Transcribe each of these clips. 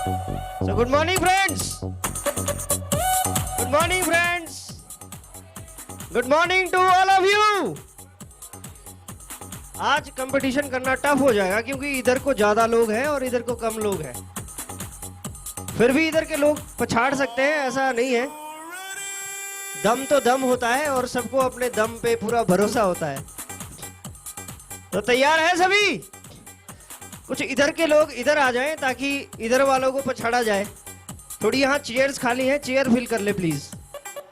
So good morning friends. Good morning friends. Good morning to all of you. आज competition करना tough हो जाएगा क्योंकि इधर को ज्यादा लोग हैं और इधर को कम लोग हैं। फिर भी इधर के लोग पछाड़ सकते हैं, ऐसा नहीं है। दम तो दम होता है और सबको अपने दम पे पूरा भरोसा होता है। तो तैयार है सभी? कुछ इधर के लोग इधर आ जाएं ताकि इधर वालों को पछाड़ा जाए। थोड़ी यहाँ चेयर्स खाली हैं, चेयर फिल कर ले प्लीज।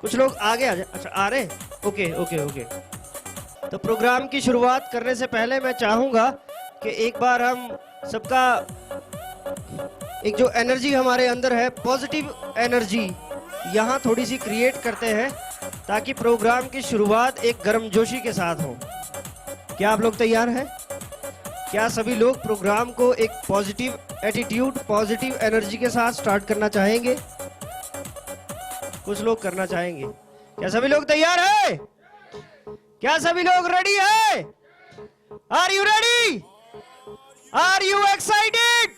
कुछ लोग आगे आ जाए। अच्छा आ रहे? Okay okay okay. तो प्रोग्राम की शुरुआत करने से पहले मैं चाहूंगा कि एक बार हम सबका एक जो एनर्जी हमारे अंदर है, पॉजिटिव एनर्जी, यहाँ थोड़ी सी क्रिएट करते हैं ताकि प्रोग्राम की शुरुआत एक गर्मजोशी के साथ हो। क्या आप लोग तैयार हैं? क्या सभी लोग प्रोग्राम को एक पॉजिटिव एटीट्यूड, पॉजिटिव एनर्जी के साथ स्टार्ट करना चाहेंगे? कुछ लोग करना चाहेंगे। क्या सभी लोग तैयार हैं? क्या सभी लोग रेडी है? Are you ready? Are you excited?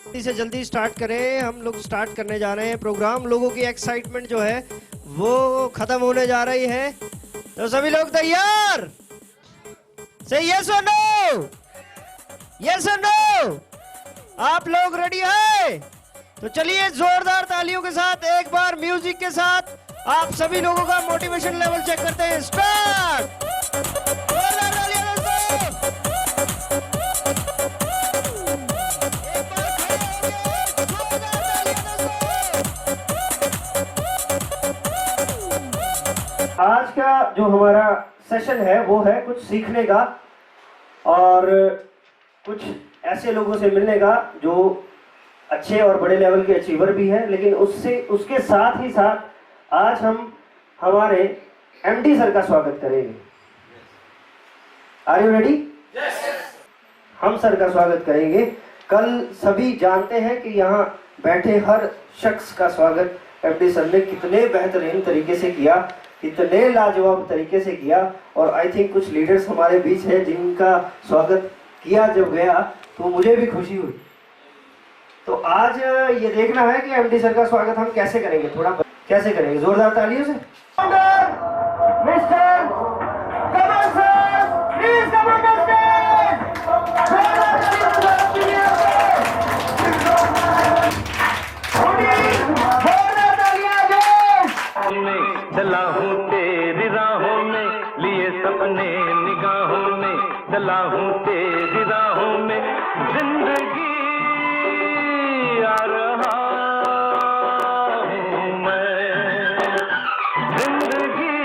जल्दी से जल्दी स्टार्ट करें। हम लोग स्टार्ट करने जा रहे हैं प्रोग्राम। लोगों की एक्साइटमेंट जो है वो खत्म होने जा रही है। तो सभी लोग तैयार? से यस और नो? यस और नो? आप लोग रेडी है? तो चलिए जोरदार तालियों के साथ एक बार म्यूजिक के साथ आप सभी लोगों का मोटिवेशन लेवल चेक करते हैं। स्टार्ट। आज का जो हमारा सेशन है वो है कुछ सीखने का और कुछ ऐसे लोगों से मिलने का जो अच्छे और बड़े लेवल के अचीवर भी हैं, लेकिन उसके साथ ही साथ आज हम हमारे एमडी सर का स्वागत करेंगे। Are you ready? हम सर का स्वागत करेंगे। कल सभी जानते हैं कि यहाँ बैठे हर शख्स का स्वागत एमडी सर ने कितने बेहतरीन तरीके से किया, इतने लाजवाब तरीके से किया। और आई थिंक कुछ लीडर्स हमारे बीच है जिनका स्वागत किया जब गया तो मुझे भी खुशी हुई। तो आज ये देखना है कि एमडी सर का स्वागत हम कैसे करेंगे, थोड़ा कैसे करेंगे। जोरदार तालियों से mister Kamal sir, please come on the stage. चला हूँ तेरी राहों में, लिए सपने निगाहों में, चला हूँ तेरी राहों में, जिंदगी आ रहा हूँ मैं, जिंदगी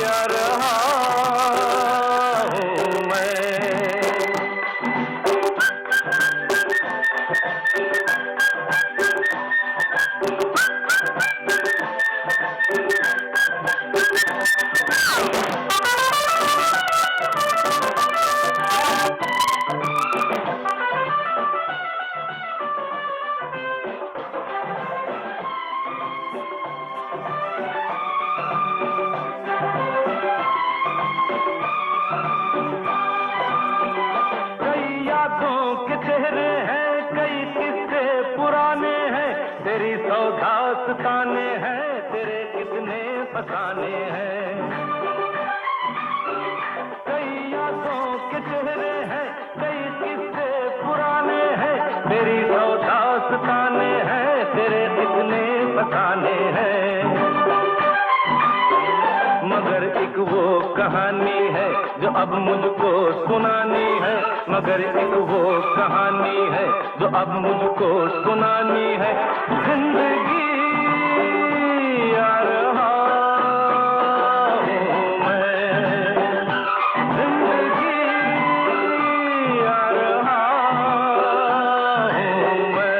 आ रहा हूँ मैं। तेरी सौदास्ताने हैं, तेरे कितने फसाने हैं। कई यादों के चेहरे हैं, कई किस्से पुराने हैं, तेरी सौदास्ताने हैं, तेरे कितने फसाने हैं। मगर एक वो कहानी है जो अब मुझको सुनानी है, मगर एक वो कहानी है जो अब मुझको सुनानी है। जिंदगी आ रहा हूँ मैं, जिंदगी आ रहा हूँ मैं।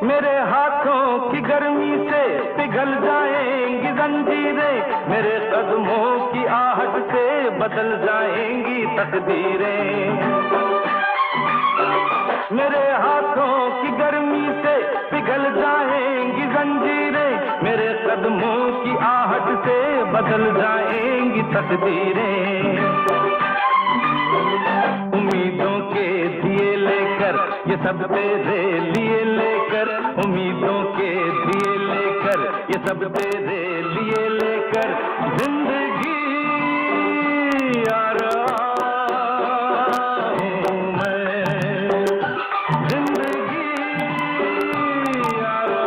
मेरे हाथों की गर्मी से पिघल जाएंगी जंजीरें, मेरे कदमों की आहट से बदल जाएंगी तकदीरें। मेरे हाथों की गर्मी से पिघल जाएंगी जंजीरें, मेरे कदमों की आहट से बदल जाएंगी तकदीरें। उम्मीदों के दिए लेकर ये सब तेरे लिए लेकर, उम्मीदों के दिए लेकर ये सब तेरे लिए लेकर जिंदगी आ रहा हूं मैं, जिंदगी आ रहा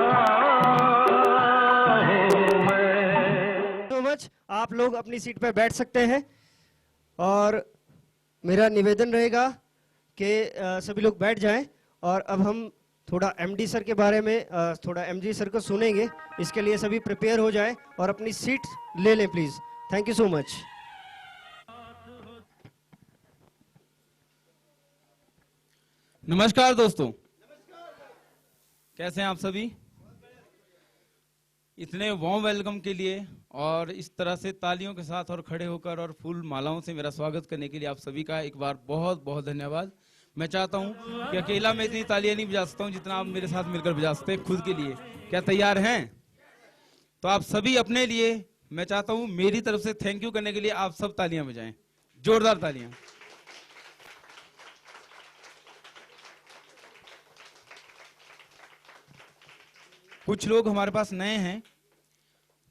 हूं मैं। तो मच आप लोग अपनी सीट पर बैठ सकते हैं और मेरा निवेदन रहेगा कि सभी लोग बैठ जाएं। और अब हम थोड़ा एमडी सर के बारे में थोड़ा एमडी सर को सुनेंगे। इसके लिए सभी प्रिपेयर हो जाएं और अपनी सीट ले लें please. Thank you so much. नमस्कार दोस्तों, कैसे हैं आप सभी? इतने वार्म वेलकम के लिए और इस तरह से तालियों के साथ और खड़े होकर और फूल मालाओं से मेरा स्वागत करने के लिए आप सभी का एक बार बहुत बहुत धन्यवाद। मैं चाहता हूं कि अकेला मैं इतनी तालियां नहीं बजा सकता हूं जितना आप मेरे साथ मिलकर बजा सकते हैं खुद के लिए। क्या तैयार हैं? तो आप सभी अपने लिए, मैं चाहता हूं मेरी तरफ से थैंक यू करने के लिए आप सब तालियां बजाएं, जोरदार तालियां। कुछ लोग हमारे पास नए हैं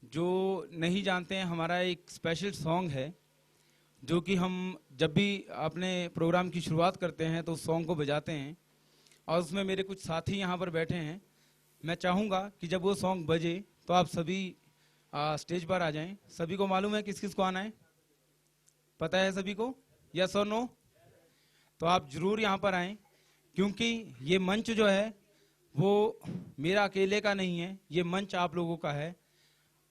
जो नहीं जानते हैं, हमारा एक स्पेशल सॉन्ग है जो कि हम जब भी अपने प्रोग्राम की शुरुआत करते हैं तो उस सॉन्ग को बजाते हैं। और उसमें मेरे कुछ साथी यहाँ पर बैठे हैं। मैं चाहूँगा कि जब वो सॉन्ग बजे तो आप सभी स्टेज पर आ जाएं। सभी को मालूम है किस किस को आना है? पता है सभी को? यस और नो? तो आप जरूर यहाँ पर आएँ, क्योंकि ये मंच जो है वो मेरा अकेले का नहीं है, ये मंच आप लोगों का है।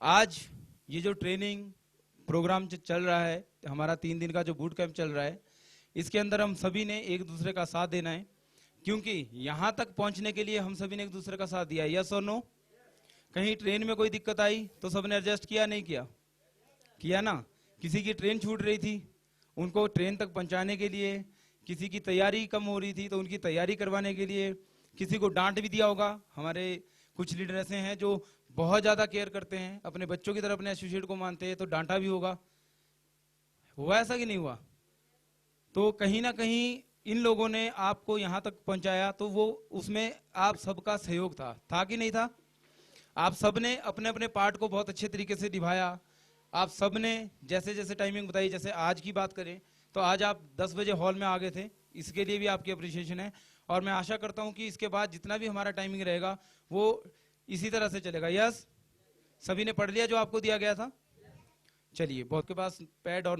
आज ये जो ट्रेनिंग प्रोग्राम चल रहा है, हमारा 3 दिन का जो बूट कैंप चल रहा है, इसके अंदर हम सभी ने एक दूसरे का साथ देना है, क्योंकि यहाँ तक पहुँचने के लिए हम सभी ने एक दूसरे का साथ दिया। यस और नो? कहीं ट्रेन में कोई दिक्कत आई तो सबने एडजस्ट किया नहीं किया? किया ना? किसी की ट्रेन छूट रही थी, उनको ट्रेन तक पहुँचाने के लिए, किसी की तैयारी कम हो रही थी तो उनकी तैयारी करवाने के लिए, किसी को डांट भी दिया होगा। हमारे कुछ लीडर ऐसे हैं जो बहुत ज्यादा केयर करते हैं, अपने बच्चों की तरह अपने एसोसिएट को मानते हैं, तो डांटा भी होगा। हुआ ऐसा कि नहीं हुआ? तो कहीं ना कहीं इन लोगों ने आपको यहाँ तक पहुंचाया, तो वो उसमें आप सबका सहयोग था कि नहीं था? आप सबने अपने अपने पार्ट को बहुत अच्छे तरीके से निभाया। आप सबने जैसे जैसे टाइमिंग बताई, जैसे आज की बात करें तो आज आप 10 बजे हॉल में आ गए थे, इसके लिए भी आपकी अप्रिशिएशन है। और मैं आशा करता हूं कि इसके बाद जितना भी हमारा टाइमिंग रहेगा वो इसी तरह से चलेगा। यस? सभी ने पढ़ लिया जो आपको दिया गया था? चलिए, बहुत के पास पैड और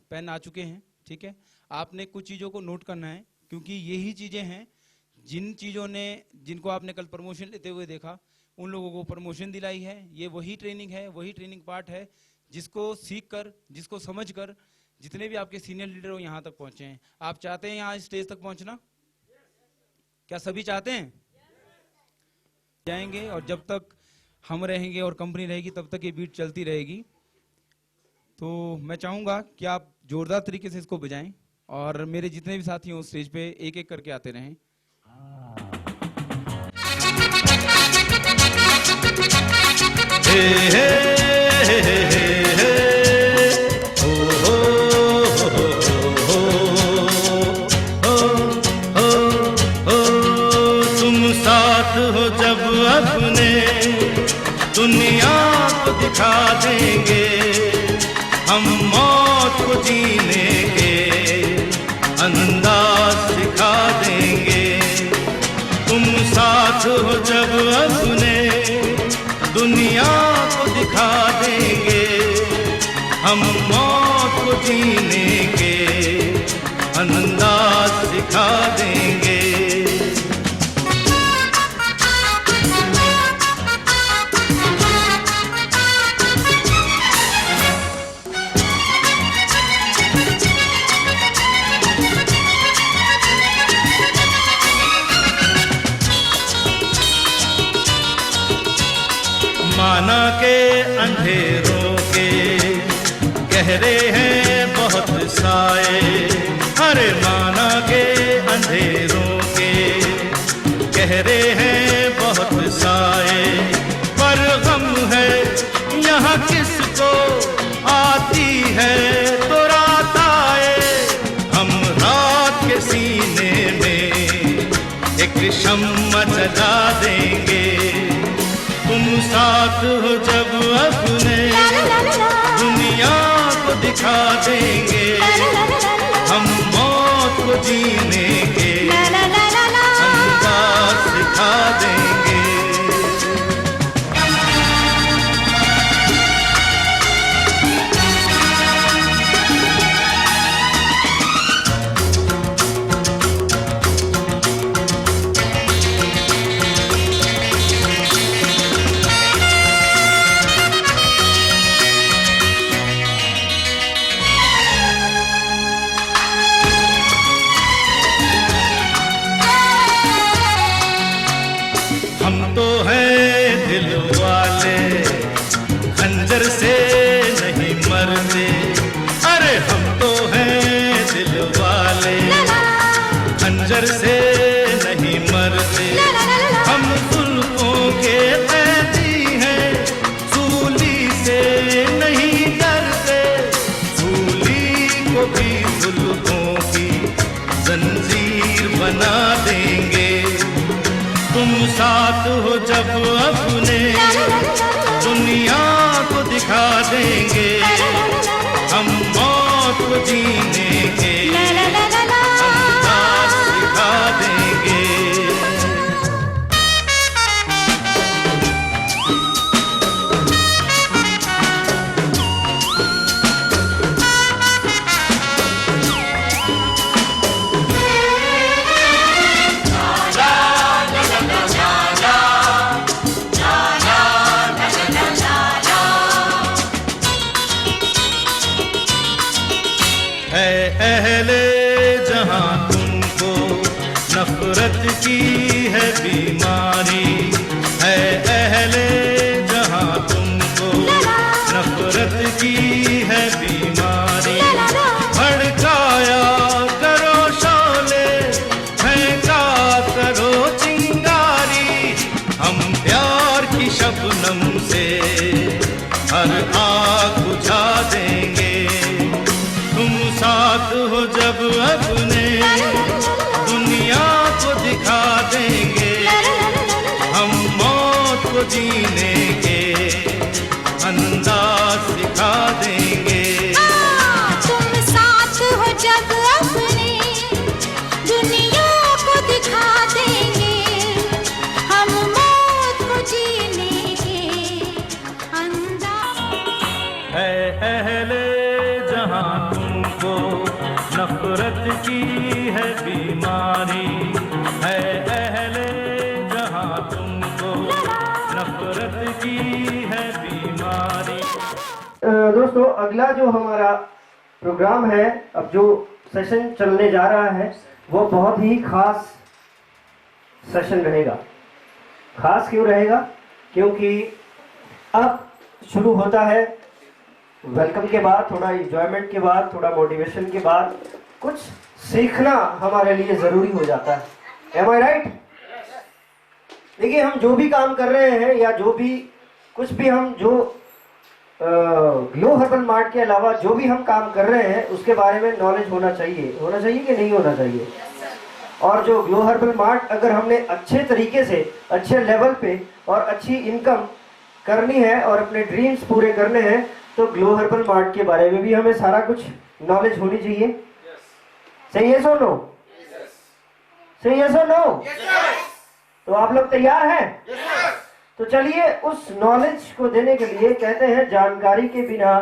पेन आ चुके हैं, ठीक है। आपने कुछ चीज़ों को नोट करना है, क्योंकि यही चीज़ें हैं जिनको आपने कल प्रमोशन लेते हुए देखा, उन लोगों को प्रमोशन दिलाई है। ये वही ट्रेनिंग है, वही ट्रेनिंग पार्ट है जिसको सीख कर, जिसको समझ कर जितने भी आपके सीनियर लीडर हो यहाँ तक पहुँचे हैं। आप चाहते हैं यहाँ स्टेज तक पहुँचना? क्या सभी चाहते हैं? जाएंगे, और जब तक हम रहेंगे और कंपनी रहेगी तब तक ये बीट चलती रहेगी। तो मैं चाहूंगा कि आप जोरदार तरीके से इसको बजाएं और मेरे जितने भी साथी हो स्टेज पे एक एक करके आते रहें। तुम साथ हो जब अपने, दुनिया को दिखा देंगे हम, मौत को जीने के अंदाज सिखा देंगे। तुम साथ हो जब अपने, दुनिया को दिखा देंगे हम, मौत को जीने के अंदाज सिखा देंगे। माना के अंधेरों के गहरे हैं बहुत साए, अरे माना के अंधेरों के गहरे हैं बहुत साए, पर गम है यहाँ किसको आती है तो रात आए। हम रात के सीने में एक शम्मा जला देंगे, तुम साथ हो जब अपने दुनिया को दिखा देंगे, हम मौत को जीने के अंदाज सिखा देंगे। हम तो हैं दिल वाले, खंजर से नहीं मरते, अरे हम तो हैं दिल वाले, खंजर से नहीं मरते। हम जुल्फों के कैदी हैं, सूली से नहीं डरते, सूली को भी जुल्फों की जंजीर बना देंगे। तुम साथ हो जब अपने दुनिया को दिखा देंगे, हम मौत को जीने के अंदाज सिखा देंगे। है अहले जहां तुमको नफरत की है बीमारी, है अहले जहां तुमको नफरत की है बीमारी। भड़काया करो शोले, फेंका करो चिंगारी, हम प्यार की शबनम से हर आग बुझा देंगे। तुम साथ हो जब अपने दुनिया को दिखा देंगे, हम मौत को जीने के अंदाज सिखा देंगे। तुम साथ हो जब अपने दुनिया को दिखा देंगे, हम मौत को जीने के अंदाज। है अहले जहां तुमको नफरत की है बीमारी, है अहले जहां तुमको नफरत की है बीमारी। दोस्तों अगला जो हमारा प्रोग्राम है, अब जो सेशन चलने जा रहा है वो बहुत ही खास सेशन रहेगा। खास क्यों रहेगा? क्योंकि अब शुरू होता है वेलकम के बाद, थोड़ा एंजॉयमेंट के बाद, थोड़ा मोटिवेशन के बाद कुछ सीखना हमारे लिए जरूरी हो जाता है। एम आई राइट? देखिए हम जो भी काम कर रहे हैं या जो भी कुछ भी हम जो ग्लो हर्बल मार्ट के अलावा जो भी हम काम कर रहे हैं उसके बारे में नॉलेज होना चाहिए कि नहीं होना चाहिए। और जो ग्लो हर्बल मार्ट अगर हमने अच्छे तरीके से अच्छे लेवल पे और अच्छी इनकम करनी है और अपने ड्रीम्स पूरे करने हैं तो ग्लो हर्बल मार्ट के बारे में भी हमें सारा कुछ नॉलेज होनी चाहिए। सही है सो नो? सही है सो नो? तो आप लोग तैयार हैं? तो चलिए उस नॉलेज को देने के लिए कहते हैं जानकारी के बिना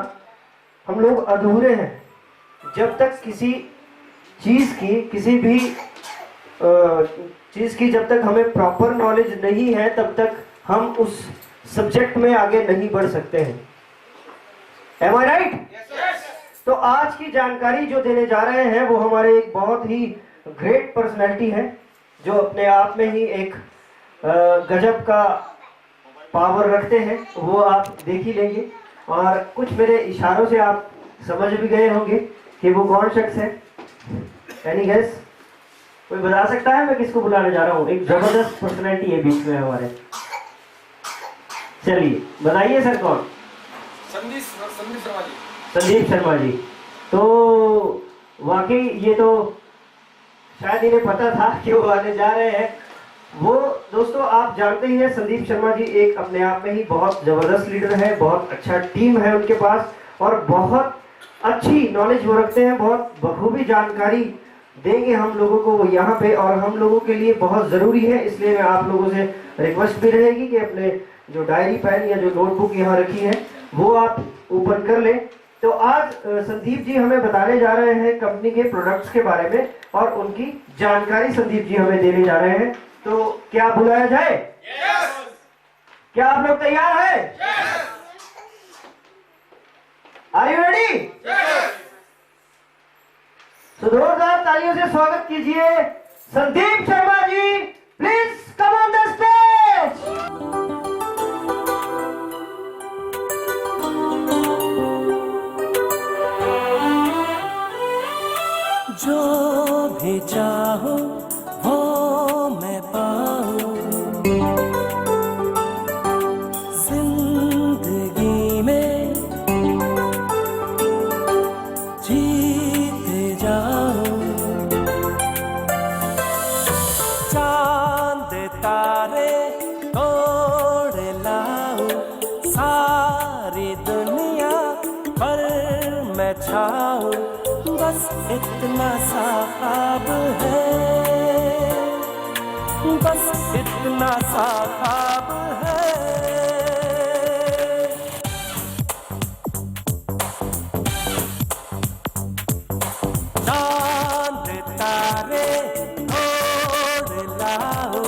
हम लोग अधूरे हैं। जब तक किसी चीज की किसी भी चीज की जब तक हमें प्रॉपर नॉलेज नहीं है तब तक हम उस सब्जेक्ट में आगे नहीं बढ़ सकते हैं। Am I right? तो आज की जानकारी जो देने जा रहे हैं वो हमारे एक बहुत ही ग्रेट पर्सनैलिटी है जो अपने आप में ही एक गजब का पावर रखते हैं वो आप देख ही लेंगे, और कुछ मेरे इशारों से आप समझ भी गए होंगे कि वो कौन शख्स है। Any guess? कोई बता सकता है मैं किसको बुलाने जा रहा हूँ? एक जबरदस्त पर्सनैलिटी है बीच में हमारे। चलिए बताइए सर कौन? संदीप शर्मा जी। तो वाकई ये तो शायद इन्हें पता था कि वो आने जा रहे हैं। वो दोस्तों आप जानते ही हैं संदीप शर्मा जी एक अपने आप में ही बहुत जबरदस्त लीडर है, बहुत अच्छा टीम है उनके पास, और बहुत अच्छी नॉलेज वो रखते हैं, बहुत बखूबी जानकारी देंगे हम लोगों को वो यहाँ पे, और हम लोगों के लिए बहुत ज़रूरी है। इसलिए मैं आप लोगों से रिक्वेस्ट भी रहेगी कि अपने जो डायरी पेन या जो नोटबुक यहाँ रखी है वो आप ओपन कर लें। तो आज संदीप जी हमें बताने जा रहे हैं कंपनी के प्रोडक्ट्स के बारे में, और उनकी जानकारी संदीप जी हमें देने जा रहे हैं। तो क्या बुलाया जाए? yes! क्या आप लोग तैयार हैं? Are you ready? तो जोरदार तालियों से स्वागत कीजिए Sandeep Sharma ji. Please come on the stage. जो भी चाहो वो मैं पाऊं, जिंदगी में जीते जाऊं, चांद तारे तोड़ लाऊं, सारी दुनिया पर मैं छाऊं, बस इतना सा ख्वाब है, बस इतना सा ख्वाब है। चांद तारे तोड़ लाओ,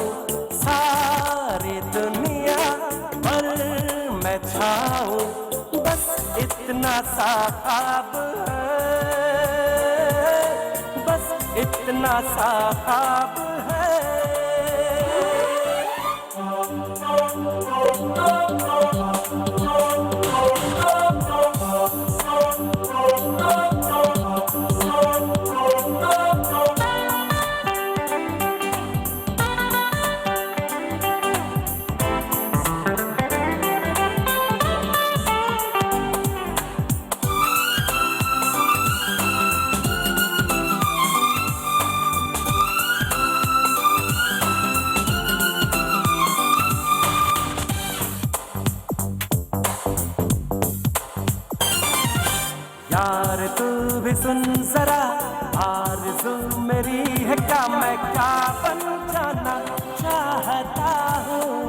सारी दुनिया पर मैं छाऊं, बस इतना सा ख्वाब है, इतना सा ख्वाब है। यार तू भी सुन जरा, आरज़ू मेरी है क्या मैं क्या बन जाना चाहता हूँ,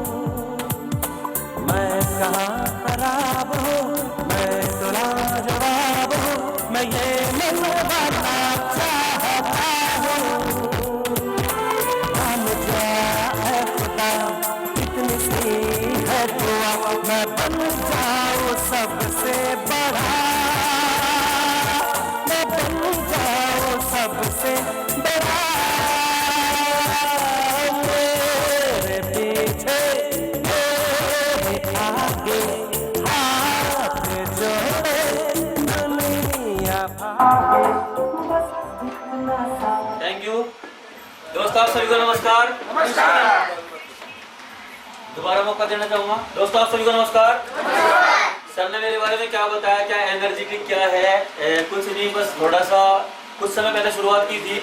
मैं कहाँ खराब हूँ, मैं तो लाजवाब हूँ, मैं ये मिलवाना चाहता हूँ, हम जाए खुदा कितनी सी है दुआ, मैं बन जाऊँ सबसे बड़ा, सबसे बड़ा, मेरे पीछे मेरे आगे हाथ जोड़े दुनिया भागे, बस इतना सा। थैंक यू दोस्तों, आप सभी को नमस्कार। दोबारा मौका देना चाहूंगा। दोस्तों आप सभी को नमस्कार। सर ने मेरे बारे में क्या बताया, क्या एनर्जेटिक क्या है, कुछ नहीं, बस थोड़ा सा कुछ समय पहले शुरुआत की थी,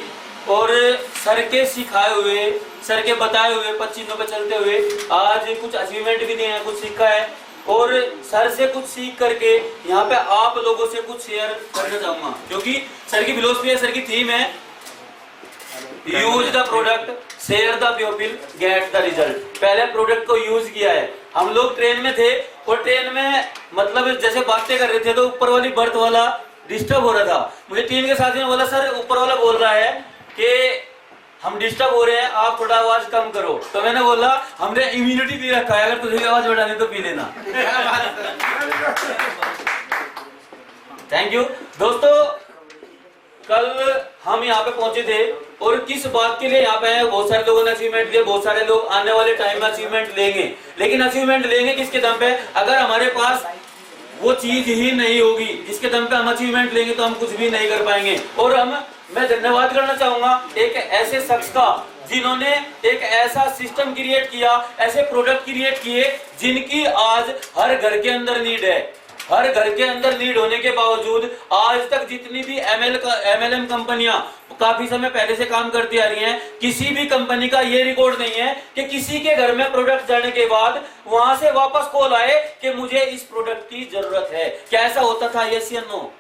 और सर के सिखाए हुए, सर के बताए हुए 5 चीजों पे चलते हुए आज कुछ अचीवमेंट भी दिए हैं, कुछ सीखा है, और सर से कुछ सीख करके यहाँ पे आप लोगों से कुछ शेयर करना चाहूंगा, क्योंकि सर की फिलोसफी है, सर की थीम है use the product, share the people, get the result. पहले प्रोडक्ट को यूज किया है। हम लोग ट्रेन में थे और ट्रेन में मतलब जैसे बातें कर रहे थे तो ऊपर वाली बर्थ वाला डिस्टर्ब हो रहा था। मुझे टीम के साथी ने बोला सर ऊपर वाला बोल रहा है कि हम डिस्टर्ब हो रहे हैं, आप थोड़ा आवाज कम करो। तो मैंने बोला हमने इम्यूनिटी भी रखा है, अगर तुझे भी आवाज बढ़ानी तो पी लेना। थैंक यू दोस्तों। कल हम यहाँ पे पहुंचे थे और किस बात के लिए यहाँ पे हैं, बहुत सारे लोगों ने अचीवमेंट दिए, बहुत सारे लोग आने वाले टाइम में अचीवमेंट लेंगे, लेकिन अचीवमेंट लेंगे किसके दम पे? अगर हमारे पास वो चीज ही नहीं होगी जिसके दम पे हम अचीवमेंट लेंगे तो हम कुछ भी नहीं कर पाएंगे। और मैं धन्यवाद करना चाहूंगा एक ऐसे शख्स का जिन्होंने एक ऐसा सिस्टम क्रिएट किया, ऐसे प्रोडक्ट क्रिएट किए जिनकी आज हर घर के अंदर नीड है। हर घर के अंदर नीड होने के बावजूद आज तक जितनी भी MLM कंपनियां काफी समय पहले से काम करती आ रही हैं, किसी भी कंपनी का ये रिकॉर्ड नहीं है कि किसी के घर में प्रोडक्ट जाने के बाद वहां से वापस कॉल आए कि मुझे इस प्रोडक्ट की जरूरत है। क्या ऐसा होता था? यस या नो?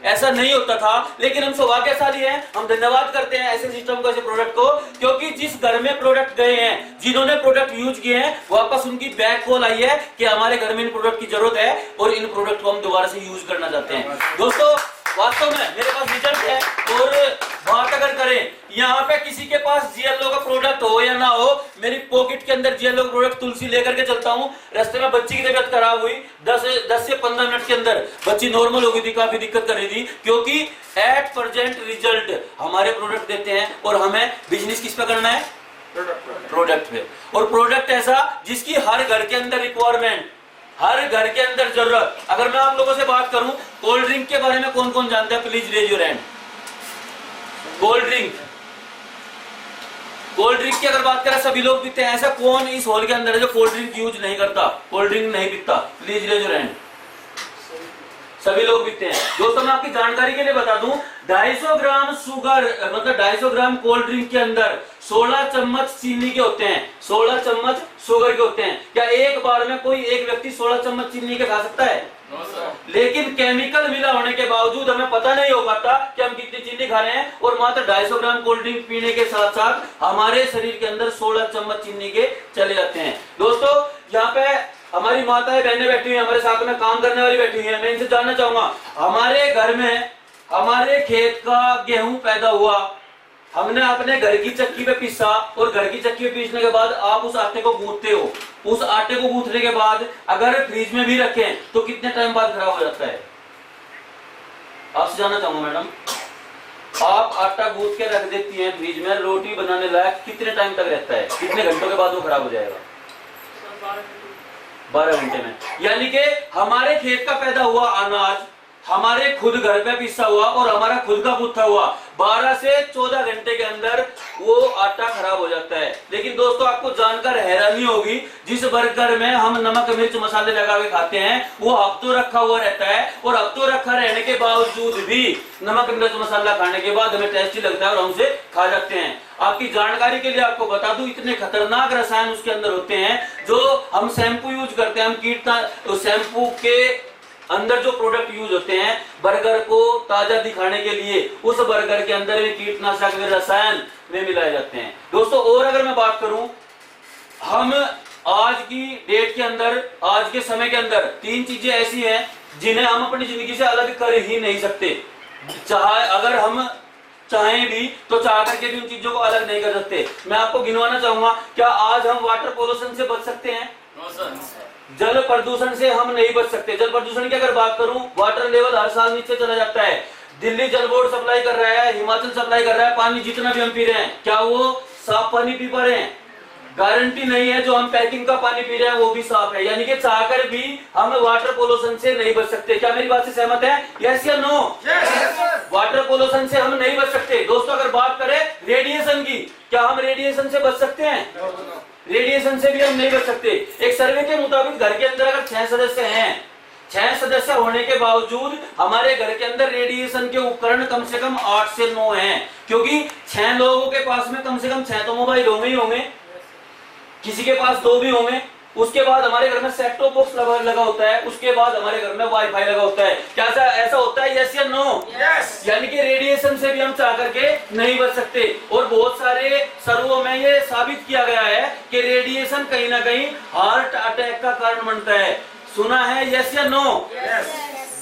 ऐसा नहीं होता था। लेकिन हम सौभाग्यशाली हैं, हम धन्यवाद करते हैं ऐसे सिस्टम को, ऐसे प्रोडक्ट को, क्योंकि जिस घर में प्रोडक्ट गए हैं, जिन्होंने प्रोडक्ट यूज किए हैं, वापस उनकी बैक कॉल आई है कि हमारे घर में इन प्रोडक्ट की जरूरत है और इन प्रोडक्ट को हम दोबारा से यूज करना चाहते हैं। दोस्तों वास्तव में मेरे पास रिजल्ट है और बात अगर करें यहाँ पे किसी के पास GLO का प्रोडक्ट हो या ना हो, मेरी पॉकेट के अंदर GLO का प्रोडक्ट तुलसी लेकर के चलता हूँ। रास्ते में बच्ची की तबीयत खराब हुई, 10 से 15 मिनट के अंदर बच्ची नॉर्मल हो गई थी, काफी दिक्कत कर रही थी, क्योंकि एट प्रेजेंट रिजल्ट हमारे प्रोडक्ट देते हैं और हमें बिजनेस किस पे करना है? प्रोडक्ट पे। और प्रोडक्ट ऐसा जिसकी हर घर के अंदर रिक्वायरमेंट, हर घर के अंदर जरूरत। अगर मैं आप लोगों से बात करूं कोल्ड ड्रिंक के बारे में कौन कौन जानता है? Please raise your hand. Cold drink की अगर बात करें सभी लोग पीते हैं। ऐसा कौन इस हॉल के अंदर है जो कोल्ड ड्रिंक यूज नहीं करता, कोल्ड ड्रिंक नहीं पीता? Please raise your hand. सभी लोग पीते हैं। दोस्तों मैं आपकी जानकारी के लिए बता दूं, 250 ग्राम शुगर मतलब 250 ग्राम कोल्ड ड्रिंक के अंदर 16 चम्मच चीनी के होते हैं, 16 चम्मच शुगर के होते हैं। क्या एक बार में कोई एक व्यक्ति 16 चम्मच चीनी के खा सकता है? लेकिन केमिकल मिला होने के बावजूद हमें पता नहीं हो पाता कि हम कितनी चीनी खा रहे हैं और मात्र 250 ग्राम कोल्ड ड्रिंक पीने के साथ साथ हमारे शरीर के अंदर 16 चम्मच चीनी के चले जाते हैं। दोस्तों यहाँ पे हमारी माताएं बहनें बैठी हुई, हमारे साथ में काम करने वाली बैठी हुई है। मैं इनसे जानना चाहूंगा, हमारे घर में हमारे खेत का गेहूं पैदा हुआ, हमने अपने घर की चक्की पे पीसा और घर की चक्की पे पीसने के बाद आप उस आटे को गूंथते हो। उस आटे को गूंथने के बाद अगर फ्रिज में भी रखें तो कितने टाइम बाद खराब हो जाता है? आपसे जानना चाहूंगा मैडम, आप आटा गूंथ के रख देती हैं फ्रिज में, रोटी बनाने लायक कितने टाइम तक रहता है? कितने घंटों के बाद वो खराब हो जाएगा? 12 घंटे में। यानी कि हमारे खेत का पैदा हुआ अनाज हमारे खुद घर पे पिसा हुआ और हमारा खुद का गूंथा हुआ 12 से 14 घंटे के अंदर वो आटा खराब हो जाता है। लेकिन दोस्तों आपको जानकर हैरानी होगी, जिस बर्गर में हम नमक मिर्च मसाले लगा के खाते हैं वो हफ्तों रखा हुआ रहता है और हफ्तों रखा रहने के बावजूद भी नमक मिर्च मसाला खाने के बाद हमें टेस्टी लगता है और हम उसे खा जाते हैं। आपकी जानकारी के लिए आपको बता दूं, इतने खतरनाक रसायन उसके अंदर होते हैं। जो हम शैम्पू यूज करते हैं, हम कीटनाशक शैम्पू के अंदर जो प्रोडक्ट यूज होते हैं बर्गर को ताजा दिखाने के लिए, उस बर्गर के अंदर भी कीटनाशक व रसायन में मिलाए जाते हैं। दोस्तों और अगर मैं बात करूं, हम आज की डेट के अंदर, आज के समय के अंदर 3 चीजें ऐसी हैं जिन्हें हम अपनी जिंदगी से अलग कर ही नहीं सकते। चाहे अगर हम चाहें भी तो चाह करके भी उन चीजों को अलग नहीं कर सकते। मैं आपको गिनवाना चाहूंगा, क्या आज हम वाटर पोल्यूशन से बच सकते हैं? जल प्रदूषण से हम नहीं बच सकते। जल प्रदूषण की अगर बात करूं, वाटर लेवल हर साल नीचे चला जाता है। दिल्ली जल बोर्ड सप्लाई कर रहा है, हिमाचल सप्लाई कर रहा है, पानी जितना भी हम पी रहे हैं क्या वो साफ पानी पी पा रहे हैं? गारंटी नहीं है। जो हम पैकिंग का पानी पी रहे हैं वो भी साफ है। यानी कि चाहकर भी हम वाटर पोल्यूशन से नहीं बच सकते। क्या मेरी बात से सहमत है? यस या नो? वाटर पोल्यूशन से हम नहीं बच सकते। दोस्तों अगर बात करें रेडिएशन की, क्या हम रेडिएशन से बच सकते हैं? रेडिएशन से भी हम नहीं बच सकते। एक सर्वे के मुताबिक घर के अंदर अगर 6 सदस्य हैं, 6 सदस्य होने के बावजूद हमारे घर के अंदर रेडिएशन के उपकरण कम से कम 8 से 9 हैं, क्योंकि 6 लोगों के पास में कम से कम 6 तो मोबाइल होंगे ही होंगे, किसी के पास 2 भी होंगे। उसके बाद हमारे घर में सेट टॉप बॉक्स लगा होता है, उसके बाद हमारे घर में वाईफाई लगा होता है। क्या ऐसा होता है? यस या नो? यानी कि रेडिएशन से भी हम चाह करके नहीं बच सकते। और बहुत सारे सर्वों में ये साबित किया गया है कि रेडिएशन कहीं ना कहीं हार्ट अटैक का कारण बनता है। सुना है? यस या नो?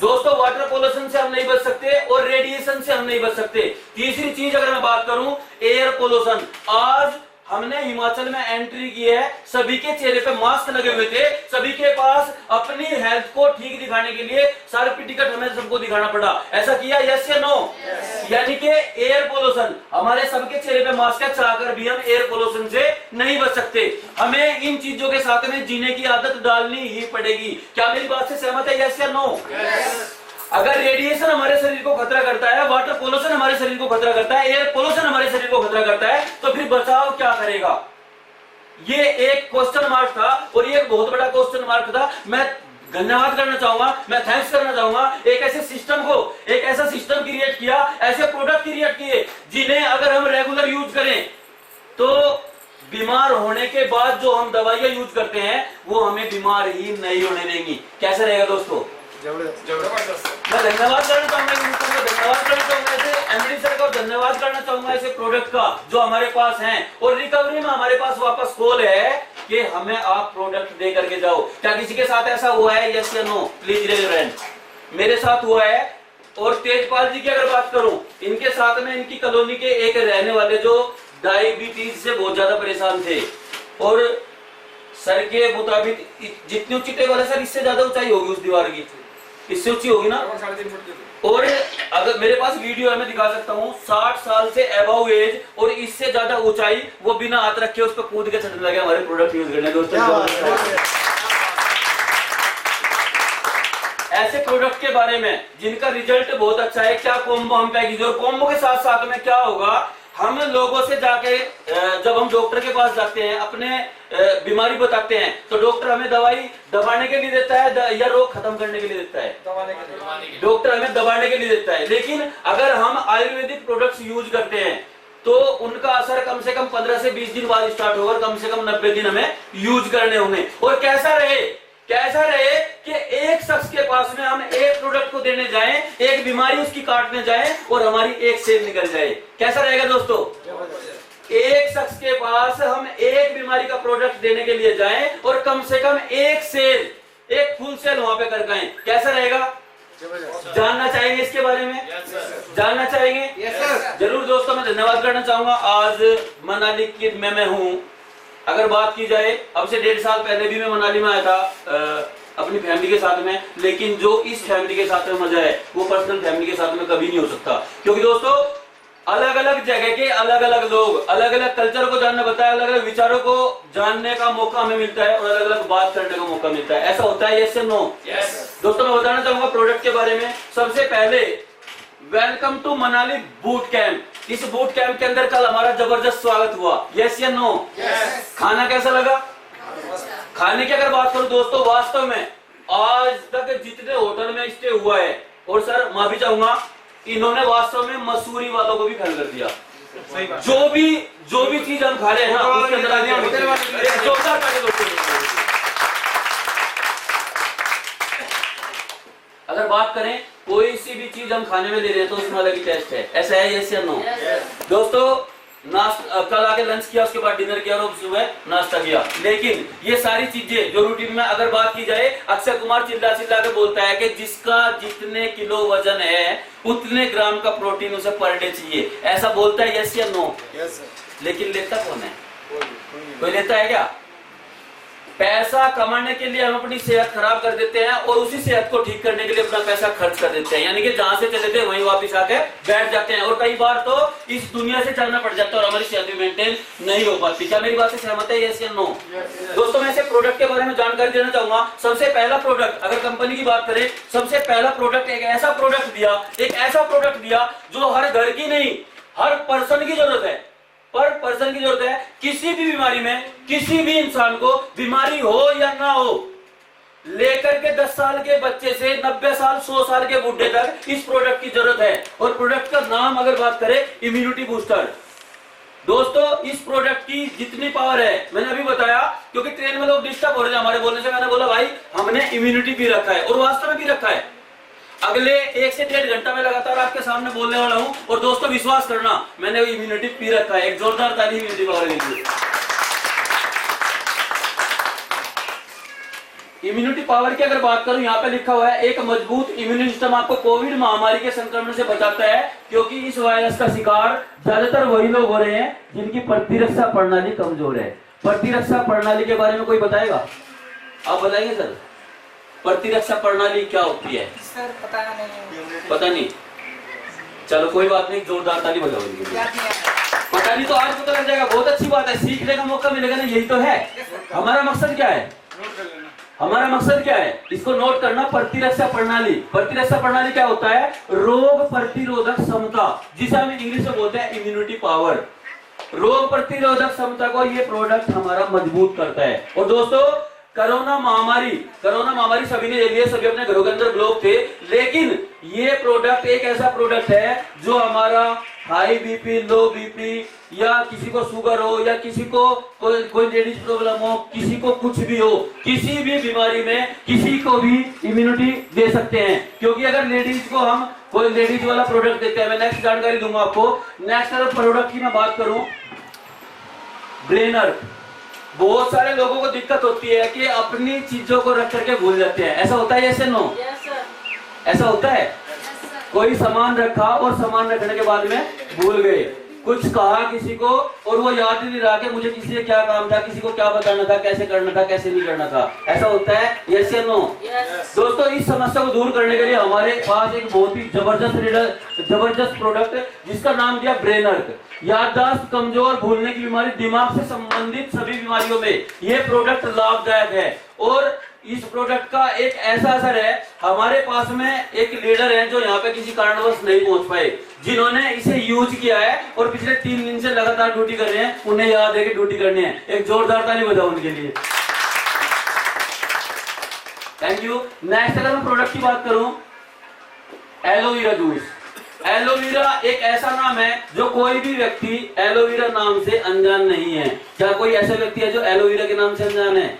दोस्तों वाटर पोल्यूशन से हम नहीं बच सकते और रेडिएशन से हम नहीं बच सकते। तीसरी चीज अगर मैं बात करूं, एयर पोल्यूशन। आज हमने हिमाचल में एंट्री की है, सभी के चेहरे पे मास्क लगे हुए थे, सभी के पास अपनी हेल्थ को ठीक दिखाने के लिए सर्टिफिकेट हमें सबको दिखाना पड़ा। ऐसा किया यस या नो? यानी कि एयर पोल्यूशन, हमारे सबके चेहरे पे मास्क है, चाहकर भी हम एयर पोल्यूशन से नहीं बच सकते। हमें इन चीजों के साथ में जीने की आदत डालनी ही पड़ेगी। क्या मेरी बात से सहमत है? यस या नो? अगर रेडिएशन हमारे शरीर को खतरा करता है, वाटर पोल्यूशन हमारे शरीर को खतरा करता है, एयर पोल्यूशन हमारे शरीर को खतरा करता है, तो फिर बचाव क्या करेगा? ये एक क्वेश्चन मार्क था और ये एक बहुत बड़ा क्वेश्चन मार्क था। मैं धन्यवाद करना चाहूंगा, मैं थैंक्स करना चाहूंगा एक ऐसे सिस्टम को, एक ऐसा सिस्टम क्रिएट किया, ऐसे प्रोडक्ट क्रिएट किए जिन्हें अगर हम रेगुलर यूज करें तो बीमार होने के बाद जो हम दवाइयां यूज करते हैं वो हमें बीमार ही नहीं होने देंगी। कैसा रहेगा दोस्तों? मैं धन्यवाद करना चाहूंगा, धन्यवाद करना चाहूंगा ऐसे एमडी सर का, धन्यवाद करना चाहूंगा ऐसे प्रोडक्ट का जो हमारे पास हैं। और रिकवरी में हमारे पास वापस कॉल है कि हमें आप प्रोडक्ट दे करके जाओ। क्या किसी के साथ ऐसा हुआ है? यस या no? Please raise your hand. मेरे साथ हुआ है। और तेजपाल जी की अगर बात करूं, इनके साथ में इनकी कॉलोनी के एक रहने वाले जो डायबिटीज से बहुत ज्यादा परेशान थे और सर के मुताबिक जितनी ऊंची टेबल है सर, इससे ज्यादा ऊंचाई होगी उस दीवार की, इससे ऊंची होगी ना। और अगर मेरे पास वीडियो है, मैं दिखा सकता हूँ, 60 साल से अबव एज और इससे ज्यादा ऊंचाई, वो बिना हाथ रखे उस पर कूद के चढ़ने लगे हमारे प्रोडक्ट यूज करने। दोस्तों ऐसे प्रोडक्ट के बारे में जिनका रिजल्ट बहुत अच्छा है, क्या कॉम्बो हम पैकेज, और कॉम्बो के साथ साथ में क्या होगा, हम लोगों से जाके जब हम डॉक्टर के पास जाते हैं, अपने बीमारी बताते हैं, तो डॉक्टर हमें दवाई दबाने के लिए देता है या रोग खत्म करने के लिए देता है? डॉक्टर हमें दबाने के लिए देता है। लेकिन अगर हम आयुर्वेदिक प्रोडक्ट्स यूज करते हैं तो उनका असर कम से कम 15 से 20 दिन बाद स्टार्ट होगा, कम से कम 90 दिन हमें यूज करने होंगे। और कैसा रहे कि एक शख्स के पास में हम एक प्रोडक्ट को देने जाएं, एक बीमारी उसकी काटने जाएं और हमारी एक सेल निकल जाए। कैसा रहेगा दोस्तों? एक शख्स के पास हम एक बीमारी का प्रोडक्ट देने के लिए जाएं और कम से कम एक सेल, एक फुल सेल वहां पे कर पाएं। कैसा रहेगा? जानना चाहेंगे इसके बारे में? जानना चाहेंगे? जरूर दोस्तों, मैं धन्यवाद करना चाहूंगा। आज मनाली की मैं हूँ। अगर बात की जाए, अब से 1.5 साल पहले भी मैं मनाली में आया था अपनी फैमिली के साथ में, लेकिन जो इस फैमिली के साथ में मजा है वो पर्सनल फैमिली के साथ में कभी नहीं हो सकता। क्योंकि दोस्तों अलग अलग जगह के अलग अलग लोग, अलग अलग कल्चर को जानना पड़ता है, अलग अलग विचारों को जानने का मौका हमें मिलता है और अलग अलग बात करने का मौका मिलता है। ऐसा होता है? यस या नो? दोस्तों मैं बताना चाहूंगा प्रोडक्ट के बारे में। सबसे पहले welcome to Manali boot camp. इस बूट कैंप के अंदर कल हमारा जबरदस्त स्वागत हुआ। यस या नो? खाना कैसा लगा? खाने की अगर बात करूं दोस्तों, वास्तव में आज तक जितने होटल में स्टे हुआ है, और सर माफी चाहूंगा, इन्होंने वास्तव में मसूरी वालों को भी फेल कर दिया। जो भी चीज हम खा रहे हैं ना, उसके अंदर जोरदार अगर बात करें कोई सी भी चीज हम खाने में ले रहे हैं तो उसमें अलग ही टेस्ट है। ऐसा है? यस या नो? दोस्तों कल आके लंच किया, उसके बाद डिनर किया और सुबह नाश्ता किया, लेकिन ये सारी चीजें जो रूटीन में अगर बात की जाए, अक्षय कुमार चिल्ला चिल्ला के बोलता है कि जिसका जितने किलो वजन है उतने ग्राम का प्रोटीन उसे पर डे चाहिए। ऐसा बोलता है? यस या नो? लेकिन लेता कौन है? कोई लेता है क्या? पैसा कमाने के लिए हम अपनी सेहत खराब कर देते हैं और उसी सेहत को ठीक करने के लिए अपना पैसा खर्च कर देते हैं, यानी कि जहां से चले थे वहीं वापस आके बैठ जाते हैं और कई बार तो इस दुनिया से जाना पड़ जाता है और हमारी सेहत भी मेंटेन नहीं हो पाती। क्या मेरी बात से सहमत है? यस या नो? दोस्तों मैं ऐसे प्रोडक्ट के बारे में जानकारी देना चाहूंगा। सबसे पहला प्रोडक्ट, अगर कंपनी की बात करें, सबसे पहला प्रोडक्ट एक ऐसा प्रोडक्ट दिया जो हर घर की नहीं, हर पर्सन की जरूरत है, पर पर्सन की जरूरत है। किसी भी बीमारी में, किसी भी इंसान को बीमारी हो या ना हो, लेकर के 10 साल के बच्चे से 90 साल 100 साल के बुढ़े तक इस प्रोडक्ट की जरूरत है। और प्रोडक्ट का नाम अगर बात करें, इम्यूनिटी बूस्टर। दोस्तों इस प्रोडक्ट की जितनी पावर है, मैंने अभी बताया, क्योंकि ट्रेन में लोग डिस्टर्ब हो रहे थे हमारे बोलने से, मैंने बोला भाई हमने इम्यूनिटी पी रखा है, और वास्तव में पी रखा है। अगले 1 से 1.5 घंटा में लगातार आपके सामने बोलने वाला हूं, और दोस्तों विश्वास करना, मैंने इम्यूनिटी पी रखा है। एक जोरदार ताली इम्यूनिटी पावर के लिए। इम्यूनिटी पावर की अगर बात करूं, यहाँ पे लिखा हुआ है एक मजबूत इम्यून सिस्टम आपको कोविड महामारी के संक्रमण से बचाता है, क्योंकि इस वायरस का शिकार ज्यादातर वही लोग हो रहे हैं जिनकी प्रतिरक्षा प्रणाली कमजोर है। प्रतिरक्षा प्रणाली के बारे में कोई बताएगा? आप बताएंगे सर, प्रतिरक्षा प्रणाली क्या होती है? सर पता नहीं। पता नहीं? चलो कोई बात नहीं, जोरदार ताली बजाओ इनके लिए। पता नहीं तो आज पता लग जाएगा, बहुत अच्छी बात है, सीखने का मौका मिलेगा ना, यही तो है हमारा मकसद। क्या है हमारा मकसद? क्या है इसको नोट करना। प्रतिरक्षा प्रणाली, प्रतिरक्षा प्रणाली क्या होता है? रोग प्रतिरोधक क्षमता, जिसे हम इंग्लिश में बोलते हैं इम्यूनिटी पावर। रोग प्रतिरोधक क्षमता को ये प्रोडक्ट हमारा मजबूत करता है। और दोस्तों कोरोना महामारी सभी ने ले लिया, सभी अपने घरों के अंदर ब्लॉक थे, लेकिन ये प्रोडक्ट एक ऐसा प्रोडक्ट है जो हमारा हाई बीपी, लो बीपी, या किसी को शुगर हो, या किसी को कोई लेडीज प्रॉब्लम हो, किसी को कुछ भी हो, किसी भी बीमारी में किसी को भी इम्यूनिटी दे सकते हैं। क्योंकि अगर लेडीज को हम कोई लेडीज वाला प्रोडक्ट देते हैं, मैं नेक्स्ट जानकारी दूंगा आपको। नेक्स्ट प्रोडक्ट की मैं बात करूं, ब्रेनर। बहुत सारे लोगों को दिक्कत होती है कि अपनी चीजों को रख करके भूल जाते हैं, ऐसा होता है? ऐसे नो ऐसा होता है? कोई सामान रखा और सामान रखने के बाद में भूल गए, कुछ कहा किसी को और वो याद ही नहीं रहा कि मुझे किसी से क्या काम था, किसी को क्या बताना था, कैसे करना था, कैसे नहीं करना था। ऐसा होता है? यस या नो? दोस्तों इस समस्या को दूर करने के लिए हमारे पास एक बहुत ही जबरदस्त प्रोडक्ट जिसका नाम दिया ब्रेनर। याददाश्त कमजोर, भूलने की बीमारी, दिमाग से संबंधित सभी बीमारियों में ये प्रोडक्ट लाभदायक है। और इस प्रोडक्ट का एक ऐसा असर है, हमारे पास में एक लीडर है जो यहाँ पे किसी कारणवश नहीं पहुंच पाए, जिन्होंने इसे यूज किया है और पिछले 3 दिन से लगातार ड्यूटी कर रहे हैं, उन्हें याद है कि ड्यूटी करनी है। एक जोरदार ताली बजाओ उनके लिए। Thank you. नेक्स्ट अगर मैं प्रोडक्ट की बात करूं, एलोवेरा जूस। एलोवेरा एक ऐसा नाम है जो कोई भी व्यक्ति एलोवेरा नाम से अनजान नहीं है। क्या कोई ऐसा व्यक्ति है जो एलोवेरा के नाम से अनजान है?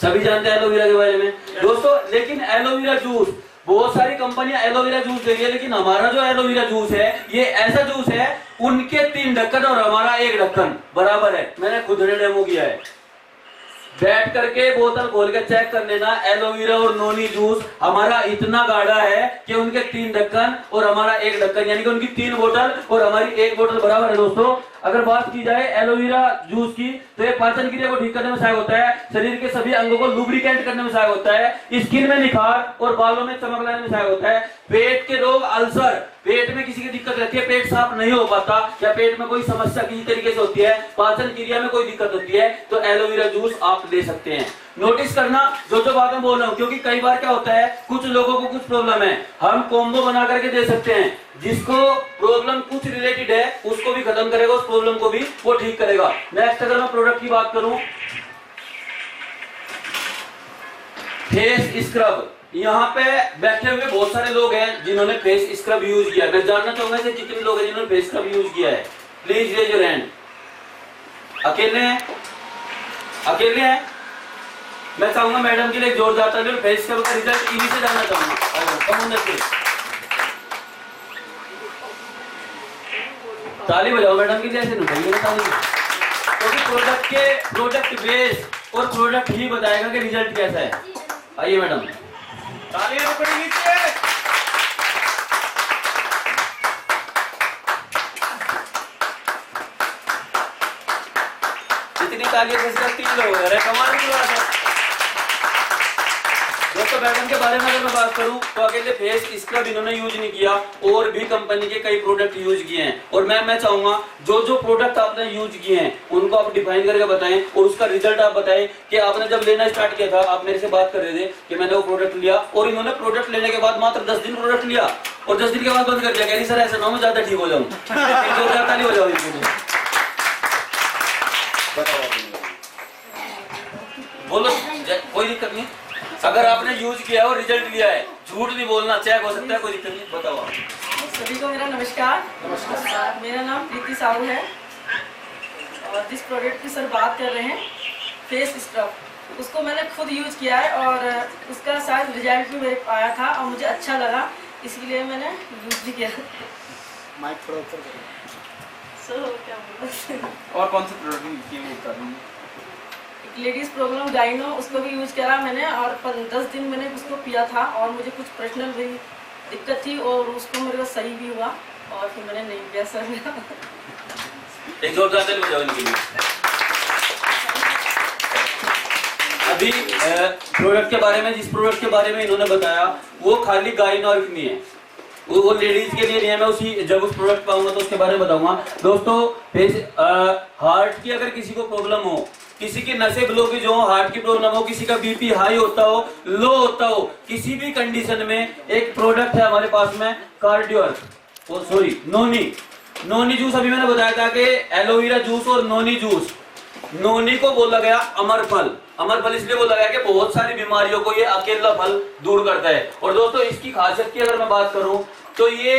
सभी जानते हैं एलोवेरा के बारे में दोस्तों। लेकिन एलोवेरा जूस, बहुत सारी कंपनियां एलोवेरा जूस दे रही है, लेकिन हमारा जो एलोवेरा जूस है ये ऐसा जूस है, उनके 3 ढक्कन और हमारा 1 ढक्कन बराबर है। मैंने खुद ने डेमो किया है, बैठ करके बोतल खोल के चेक कर लेना। एलोवेरा और नोनी जूस हमारा इतना गाढ़ा है कि उनके 3 ढक्कन और हमारा 1 ढक्कन, यानी कि उनकी 3 बोतल और हमारी 1 बोतल बराबर है। दोस्तों अगर बात की जाए एलोवेरा जूस की, तो ये पाचन क्रिया को ठीक करने में सहायक होता है, शरीर के सभी अंगों को लुब्रिकेंट करने में सहायक होता है, स्किन में निखार और बालों में चमक लाने में सहायक होता है। पेट के रोग, अल्सर, पेट में किसी की दिक्कत रहती है, पेट साफ नहीं हो पाता, या पेट में कोई समस्या किसी तरीके से होती है, पाचन क्रिया में कोई दिक्कत होती है, तो एलोवेरा जूस आप ले सकते हैं। नोटिस करना जो बात मैं बोल रहा हूँ, क्योंकि कई बार क्या होता है, कुछ लोगों को कुछ प्रॉब्लम है, हम कॉम्बो बना करके दे सकते हैं। जिसको प्रॉब्लम कुछ रिलेटेड है उसको भी खत्म करेगा, उस प्रॉब्लम को भी वो ठीक करेगा। नेक्स्ट अगर मैं प्रोडक्ट की बात करूं, फेस स्क्रब। यहाँ पे बैठे हुए बहुत सारे लोग हैं जिन्होंने फेस स्क्रब यूज किया है। मैं जानना चाहूंगा कि जितने लोग हैं जिन्होंने फेस स्क्रब यूज किया है, प्लीज रेज योर हैंड। अकेले हैं? अकेले हैं? मैं चाहूंगा मैडम के लिए एक जोरदार ताली, फेस स्क्रब का रिजल्ट इन्हीं से जानना चाहूंगा। ताली बजाओ मैडम की, जैसे नहीं ताली, क्योंकि प्रोडक्ट बेस और प्रोडक्ट ही बताएगा कि रिजल्ट कैसा है। आइए मैडम, ताली नीचे। इतनी तालियां किसी 3 लोग हो रहे, कमाल की बात है। दोस्तों मैडम के बारे में अगर मैं बात करूं तो अकेले फेस स्क्रब इन्होंने यूज नहीं किया, और भी कंपनी के कई प्रोडक्ट यूज किए हैं। और मैं चाहूंगा जो प्रोडक्ट आपने यूज किए हैं उनको आप डिफाइन करके बताएं और उसका रिजल्ट आप बताएं कि आपने जब लेना स्टार्ट किया था, आप मेरे से बात कर रहे थे कि मैंने वो प्रोडक्ट लिया, और इन्होंने प्रोडक्ट लेने के बाद मात्र 10 दिन प्रोडक्ट लिया और 10 दिन के बाद बंद कर दिया। कह रही सर ऐसा ना हो ज्यादा ठीक हो जाऊं। ताली हो जाओ इनके लिए। बोलो, कोई दिक्कत नहीं। अगर आपने यूज किया है और रिजल्ट लिया है, झूठ नहीं बोलना, चेक हो सकता है, कोई दिक्कत नहीं। बताओ आप। सभी को मेरा नमस्कार। मेरा नाम प्रीति साहू है, और जिस प्रोडक्ट की सर बात कर रहे हैं फेस स्क्रब, उसको मैंने खुद यूज किया है और उसका शायद रिजल्ट भी मेरे आया था और मुझे अच्छा लगा, इसलिए मैंने यूज भी किया। माइक थोड़ा ऊपर क्या बोलूं? और कौन से प्रोडक्ट यूज किए वो बता दूंगी। लेडीज़ प्रॉब्लम गाइनो उसको भी यूज करा मैंने, और 10 दिन मैंने उसको पिया था और मुझे कुछ पर्सनल भी दिक्कत थी और उसको मेरे को सही भी हुआ और फिर मैंने नहीं पिया सर। एक जोरदार ताली बजाओ इनके लिए। अभी प्रोडक्ट के बारे में, जिस प्रोडक्ट के बारे में इन्होंने बताया वो खाली गाइनो और नहीं है, वो लेडीज के लिए नहीं है। मैं उसी जब उस प्रोडक्ट पाऊंगा तो उसके बारे में बताऊंगा। दोस्तों हार्ट की अगर किसी को प्रॉब्लम हो, किसी की नसें ब्लॉकेज हो, हार्ट की प्रॉब्लम हो, किसी का बीपी हाई होता हो, लो होता हो, किसी भी कंडीशन में एक प्रोडक्ट है हमारे पास में कार्डियोर्क, सॉरी नोनी जूस। अभी मैंने बताया था कि एलोवेरा जूस और नोनी जूस, नोनी को बोला गया अमर फल इसलिए बोला गया कि बहुत सारी बीमारियों को ये अकेला फल दूर करता है। और दोस्तों इसकी खासियत की अगर मैं बात करूं तो ये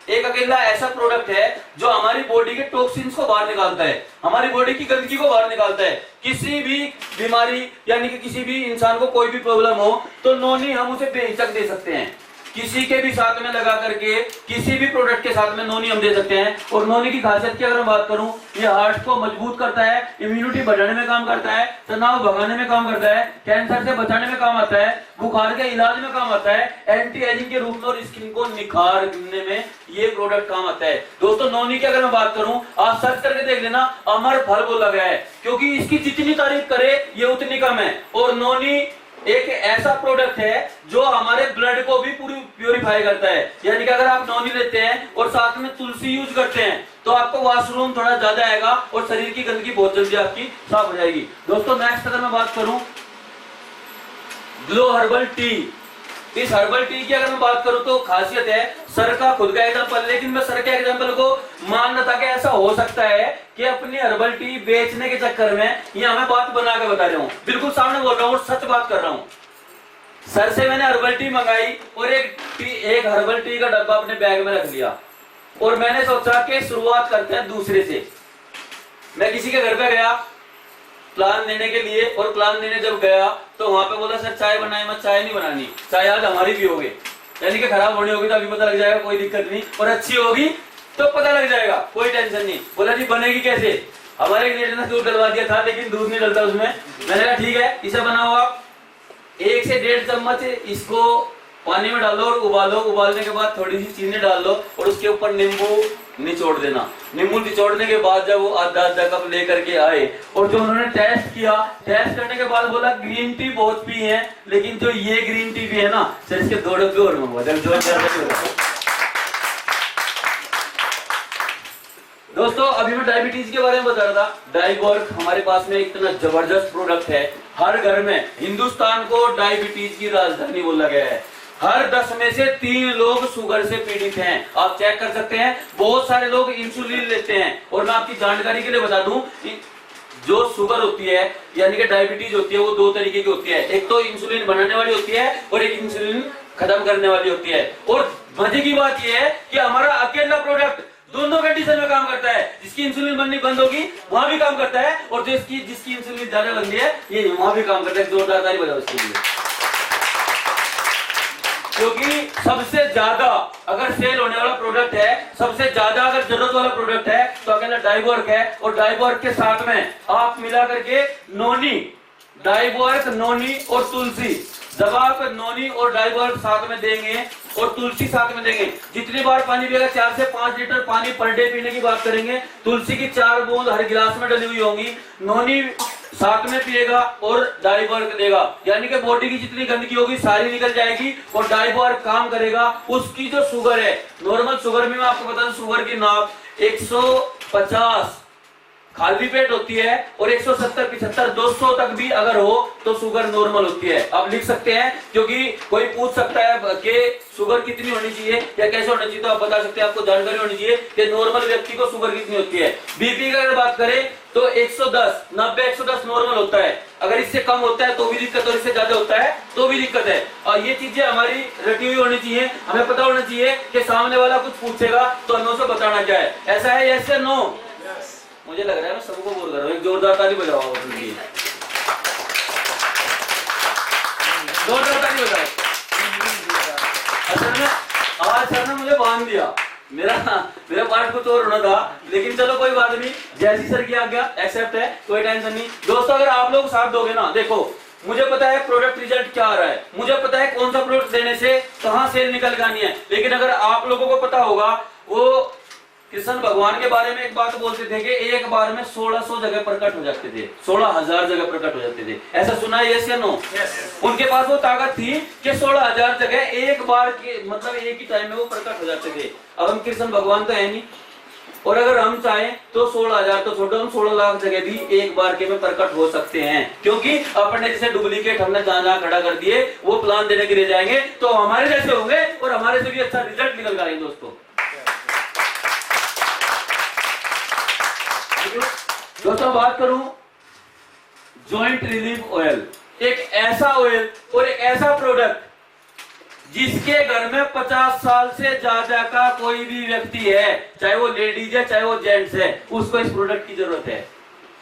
एक अकेला ऐसा प्रोडक्ट है जो हमारी बॉडी के टॉक्सिन्स को बाहर निकालता है, हमारी बॉडी की गंदगी को बाहर निकालता है। किसी भी बीमारी यानी कि किसी भी इंसान को कोई भी प्रॉब्लम हो तो नोनी हम उसे बेहिचक दे सकते हैं, किसी के भी साथ में लगा करके किसी भी प्रोडक्ट के साथ में नोनी हम दे सकते हैं। और नोनी की खासियत की अगर मैं बात करूं, ये हार्ट को मजबूत करता है, इम्यूनिटी बढ़ाने में काम करता है, तनाव भगाने में काम करता है, कैंसर से बचाने में काम आता है, बुखार के इलाज में काम आता है, एंटी एजिंग के रूप में और स्किन को निखारने में ये प्रोडक्ट काम आता है। दोस्तों नोनी की अगर मैं बात करूं, आप सर्च करके देख लेना, अमर फल बोला गया है क्योंकि इसकी जितनी तारीफ करे ये उतनी कम है। और नोनी एक ऐसा प्रोडक्ट है जो हमारे ब्लड को भी पूरी प्योरीफाई करता है, यानी कि अगर आप नोनी लेते हैं और साथ में तुलसी यूज करते हैं तो आपको वॉशरूम थोड़ा ज्यादा आएगा और शरीर की गंदगी बहुत जल्दी आपकी साफ हो जाएगी। दोस्तों नेक्स्ट अगर मैं बात करूं ग्लो हर्बल टी, इस हर्बल टी की अगर मैं बात करूं तो खासियत है, सर का खुद का एग्जाम्पल, लेकिन मैं सर के एग्जाम्पल को मान रहा था कि ऐसा हो सकता है कि अपनी हर्बल टी बेचने के चक्कर में यहाँ मैं बात बना के बता रहा हूँ, बिल्कुल सामने बोल रहा हूँ और सच बात कर रहा हूँ। सर से मैंने हर्बल टी मंगाई और एक हर्बल टी का डब्बा अपने बैग में रख लिया और मैंने सोचा कि शुरुआत करते हैं दूसरे से। मैं किसी के घर पे गया प्लान देने के लिए और प्लान देने जब गया तो वहां पे बोला सर चाय बनाए मत, चाय नहीं बनानी, चाय आज हमारी भी होगी, यानी कि खराब होनी होगी तो अभी पता लग जाएगा, कोई दिक्कत नहीं, और अच्छी होगी तो पता लग जाएगा, कोई टेंशन नहीं। बोला जी बनेगी कैसे, हमारे एक ने दूध डलवा दिया था लेकिन दूध नहीं डलता उसमें। मैंने कहा ठीक है इसे बनाओ आप, 1 से 1.5 चम्मच इसको पानी में डालो और उबालो, उबालने के बाद थोड़ी सी चीनी डाल लो और उसके ऊपर नींबू निचोड़ देना। नींबू निचोड़ने के बाद जब वो आधा कप लेकर के आए और जो उन्होंने टेस्ट किया, टेस्ट करने के बाद बोला ग्रीन टी बहुत पी है लेकिन जो ये ग्रीन टी भी है ना सर इसके 2 डब्बे और मंगवा दे। दोस्तों अभी मैं डायबिटीज के बारे में बता रहा था, डाइगोर्क हमारे पास में इतना जबरदस्त प्रोडक्ट है, हर घर में, हिंदुस्तान को डायबिटीज की राजधानी बोला गया है, हर 10 में से 3 लोग शुगर से पीड़ित हैं। आप चेक कर सकते हैं, बहुत सारे लोग इंसुलिन लेते हैं। और मैं आपकी जानकारी के लिए बता दूं, जो शुगर होती है यानी कि डायबिटीज होती है वो 2 तरीके की होती है, एक तो इंसुलिन बनाने वाली होती है और एक इंसुलिन खत्म करने वाली होती है। और मजे की बात यह है कि हमारा अकेला प्रोडक्ट दोनों कंडीशन में काम करता है, जिसकी इंसुलिन बननी बंद होगी वहां भी काम करता है और जिसकी इंसुलिन ज्यादा बनती है ये वहां भी काम करता है। जोरदार ताली बजाओ इसके लिए, क्योंकि सबसे ज्यादा अगर सेल होने वाला प्रोडक्ट है, सबसे ज्यादा अगर जरूरत वाला प्रोडक्ट है तो अकेला डाइगोर्क है। और डाइगोर्क के साथ में आप मिला करके नोनी, डाइगोर्क, नोनी और तुलसी, जब आप नोनी और डाइगोर्क साथ में देंगे और तुलसी साथ में देंगे, जितनी बार पानी पिएगा 4 से 5 लीटर पानी पर डे पीने की बात करेंगे, तुलसी की 4 बूंद हर गिलास में डली हुई होंगी, नोनी साथ में पिएगा और डाइगोर्क देगा, यानी कि बॉडी की जितनी गंदगी होगी सारी निकल जाएगी और डाइगोर्क काम करेगा। उसकी जो शुगर है, नॉर्मल शुगर में मैं आपको बता दूं शुगर की नाप 150 खाली पेट होती है और 170, 75, 200 तक भी अगर हो तो शुगर नॉर्मल होती है। आप लिख सकते हैं क्योंकि कोई पूछ सकता है कि शुगर कितनी होनी चाहिए या कैसे होनी चाहिए, तो आप बता सकते हैं, आपको जानकारी होनी चाहिए कि नॉर्मल व्यक्ति को शुगर कितनी होती है। बीपी की अगर बात करें तो 110, 90, 110 नॉर्मल होता है, अगर इससे कम होता है तो भी दिक्कत और इससे ज्यादा होता है तो भी दिक्कत है। और ये चीजें हमारी रटी हुई होनी चाहिए, हमें पता होना चाहिए कि सामने वाला कुछ पूछेगा तो हमें उसे बताना क्या है, ऐसा है यस या नो। मुझे लग रहा है मैं सबको बोल रहा हूँ, एक जोरदार ताली बजाओ अपने लिए, जोरदार ताली बजाओ। असल में आज सर ने मुझे बांध दिया मेरा मेरा पार्ट कुछ और होना था, लेकिन चलो कोई बात नहीं, जैसी सर की आज्ञा एक्सेप्ट है, कोई टेंशन नहीं। दोस्तों अगर आप लोग साथ दोगे ना, देखो मुझे पता है प्रोडक्ट रिजल्ट क्या आ रहा है, मुझे पता है कौन सा प्रोडक्ट देने से कहां सेल निकल जानी है, लेकिन अगर आप लोगों को पता होगा, वो कृष्ण भगवान के बारे में एक बात बोलते थे कि एक बार में 1600 जगह प्रकट हो जाते थे, 16,000 जगह प्रकट हो जाते थे। ऐसा सुना है यस या नो? उनके पास वो ताकत थी कि 16,000 जगह एक बार के मतलब एक ही टाइम में वो प्रकट हो जाते थे। अब हम कृष्ण भगवान तो है नहीं, और अगर हम चाहें तो 16,000 तो छोड़ो, हम 16 लाख जगह भी एक बार के में प्रकट हो सकते हैं, क्योंकि अपने जैसे डुप्लीकेट हमने जहां खड़ा कर दिए वो प्लान देने के लिए जाएंगे तो हमारे जैसे होंगे और हमारे से भी अच्छा रिजल्ट निकल जाएंगे। दोस्तों बात करूं जॉइंट रिलीफ ऑयल, एक ऐसा ऑयल और एक ऐसा प्रोडक्ट जिसके घर में 50 साल से ज्यादा का कोई भी व्यक्ति है, चाहे वो लेडीज है चाहे वो जेंट्स है, उसको इस प्रोडक्ट की जरूरत है।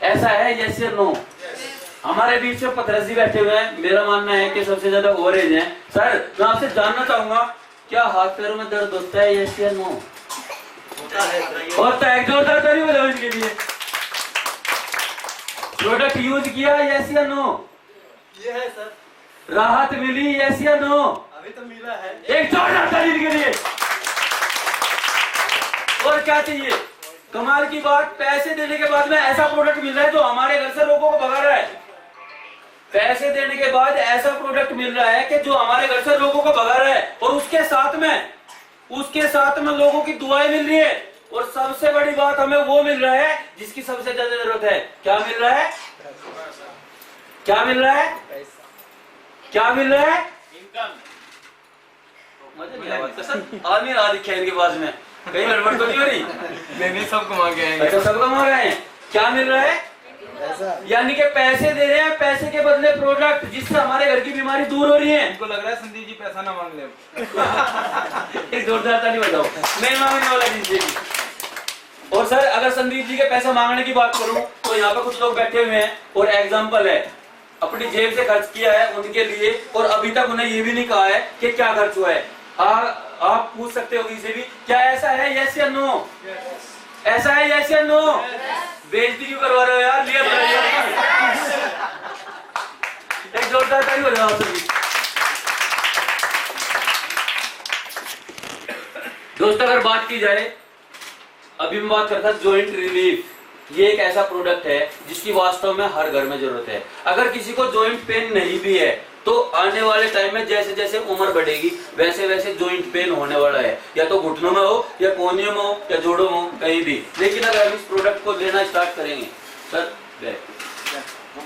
ऐसा है यस या नो? हमारे बीच में पथरसी बैठे हुए हैं, मेरा मानना है कि सबसे ज्यादा ओवरेज है। सर मैं आपसे जानना चाहूंगा, क्या हाथ पैरों में दर्द होता है यस या नो? होता है, जोरदार ताली बजाओ इसके लिए। प्रोडक्ट यूज किया यस या नो? ये है सर, राहत मिली यस या नो? अभी तो मिला है। एक जोरदार ताली के लिए। और क्या चाहिए? कमाल की बात, पैसे देने के बाद में ऐसा प्रोडक्ट मिल रहा है जो हमारे घर से लोगों को भगा रहा है। पैसे देने के बाद ऐसा प्रोडक्ट मिल रहा है कि जो हमारे घर से लोगों को भगा रहा है, और उसके साथ में लोगों की दुआएं मिल रही है, और सबसे बड़ी बात हमें वो मिल रहा है जिसकी सबसे ज्यादा जरूरत है। क्या मिल रहा है? क्या मिल रहा है? क्या मिल रहा है? मजा नहीं आया सर, आदमी आ दिखे इनके पास में, कहीं गड़बड़ तो नहीं हो रही? नहीं सबको मांग गए हैं। अच्छा सबको मांग रहे हैं। क्या मिल रहा है? यानी कि पैसे दे रहे हैं, पैसे के बदले प्रोडक्ट जिससे हमारे घर की बीमारी दूर हो रही है। इनको लग रहा है संदीप जी पैसा ना मांग ले। एक जोरदार ताली बजाओ, नहीं मांगने वाला जिनसे भी। और सर अगर संदीप जी के पैसा मांगने की बात करूं तो यहाँ पे कुछ लोग बैठे हुए हैं और एग्जाम्पल है, अपनी जेब से खर्च किया है उनके लिए, और अभी तक उन्हें ये भी नहीं कहा है कि क्या खर्च हुआ है। आप पूछ सकते हो किसी भी, क्या ऐसा है यस या नो? ऐसा है यस या नो? बेइज्जती क्यों करवा रहे हो यार? लिया एक जोरदार ताली बजाओ सभी। दोस्तों अगर बात की जाए, अभी मैं बात करता जॉइंट रिलीफ, ये एक ऐसा प्रोडक्ट है जिसकी वास्तव में हर घर में जरूरत है। अगर किसी को जॉइंट पेन नहीं भी है तो आने वाले टाइम में जैसे जैसे उम्र बढ़ेगी वैसे वैसे जॉइंट पेन होने वाला है, या तो घुटनों में हो या कोहनियों में हो या जोड़ों में हो, कहीं भी। लेकिन अगर हम इस प्रोडक्ट को लेना स्टार्ट करेंगे, सर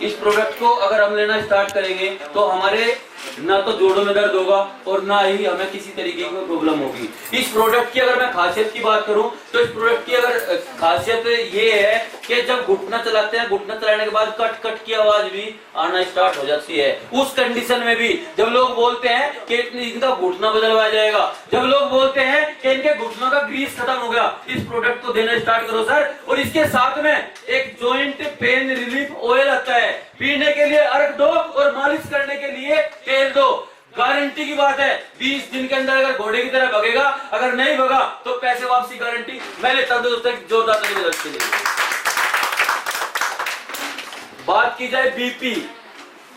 इस प्रोडक्ट को अगर हम लेना स्टार्ट करेंगे तो हमारे ना तो जोड़ों में दर्द होगा और ना ही हमें किसी तरीके की प्रॉब्लम होगी। इस प्रोडक्ट की अगर मैं खासियत की बात करूं तो इस प्रोडक्ट की अगर खासियत ये है कि जब घुटना चलाते हैं, घुटना चलाने के बाद कट कट की आवाज भी आना स्टार्ट हो जाती है। उस कंडीशन में भी जब लोग बोलते हैं कि इनका घुटना बदलवाया जाएगा, जब लोग बोलते हैं कि इनके घुटनों का ग्रीस खत्म हो गया, इस प्रोडक्ट को देना स्टार्ट करो सर। और इसके साथ में एक जॉइंट पेन रिलीफ ऑयल आता है, पीने के लिए अर्क दो और मालिश करने के लिए तेल दो। गारंटी की बात है, 20 दिन के अंदर अगर घोड़े की तरह भगेगा, अगर नहीं भगा तो पैसे वापसी गारंटी। मैं लेता हूं दोस्तों जोरदार के लिए। बात की जाए बीपी,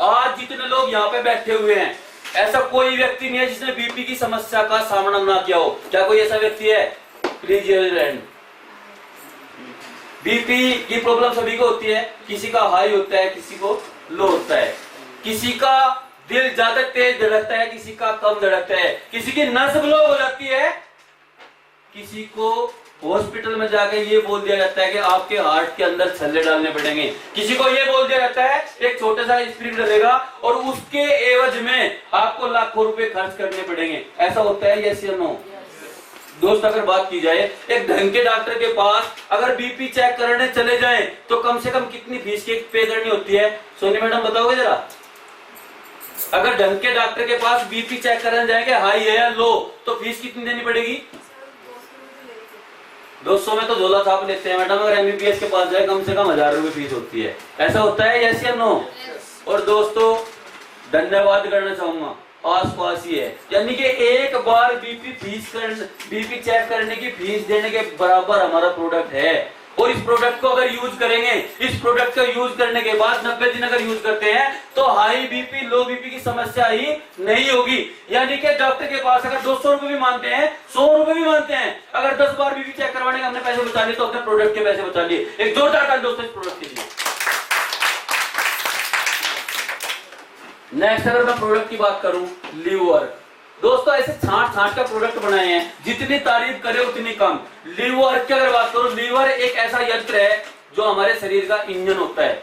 आज जितने लोग यहाँ पे बैठे हुए हैं ऐसा कोई व्यक्ति नहीं है जिसने बीपी की समस्या का सामना ना किया हो। क्या कोई ऐसा व्यक्ति है? Please hand. बीपी की प्रॉब्लम सभी को होती है, किसी का हाई होता है, किसी को लो होता है, किसी का दिल ज्यादा तेज धड़कता है, किसी का कम धड़कता है, किसी की नस ब्लॉक हो जाती है, किसी को हॉस्पिटल में जाके ये बोल दिया जाता है कि आपके हार्ट के अंदर छल्ले डालने पड़ेंगे, किसी को ये बोल दिया जाता है एक छोटा सा स्प्रिंग लगेगा और उसके एवज में आपको लाखों रुपए खर्च करने पड़ेंगे। ऐसा होता है यस या नो? दोस्त अगर बात की जाए, एक ढंग के डॉक्टर के पास अगर बीपी चेक करने चले जाएं तो कम से कम कितनी फीस की पे करनी होती है? सोनी मैडम बताओगे जरा। अगर ढंग के डॉक्टर के पास बीपी चेक करने जाएंगे हाई है या लो तो फीस कितनी देनी पड़ेगी? 200 में तो झोला छाप लेते हैं मैडम। अगर एमबीबीएस के पास जाए कम से कम 1000 रुपए फीस होती है। ऐसा होता है यस या नो? और दोस्तों धन्यवाद करना चाहूंगा आसपास ही है, यानी कि एक बार बीपी चेक करने की फीस देने के बराबर हमारा प्रोडक्ट है। और इस प्रोडक्ट को अगर यूज करेंगे, इस प्रोडक्ट को यूज करने के बाद 90 दिन अगर यूज करते हैं तो हाई बीपी लो बीपी की समस्या ही नहीं होगी। यानी कि डॉक्टर के पास अगर 200 रुपए भी मानते हैं, 100 रुपए भी मानते हैं, अगर 10 बार बीपी चेक करवाने के हमने पैसे बचा लिए तो अपने प्रोडक्ट के पैसे बचा लिए। एक जोरदार ताली दोस्तों इस प्रोडक्ट के लिए। नेक्स्ट अगर मैं प्रोडक्ट की बात करूं, लीवर। दोस्तों ऐसे छांट का प्रोडक्ट बनाए हैं, जितनी तारीफ करे उतनी कम। लीवर की अगर बात करूं, लीवर एक ऐसा यंत्र है जो हमारे शरीर का इंजन होता है।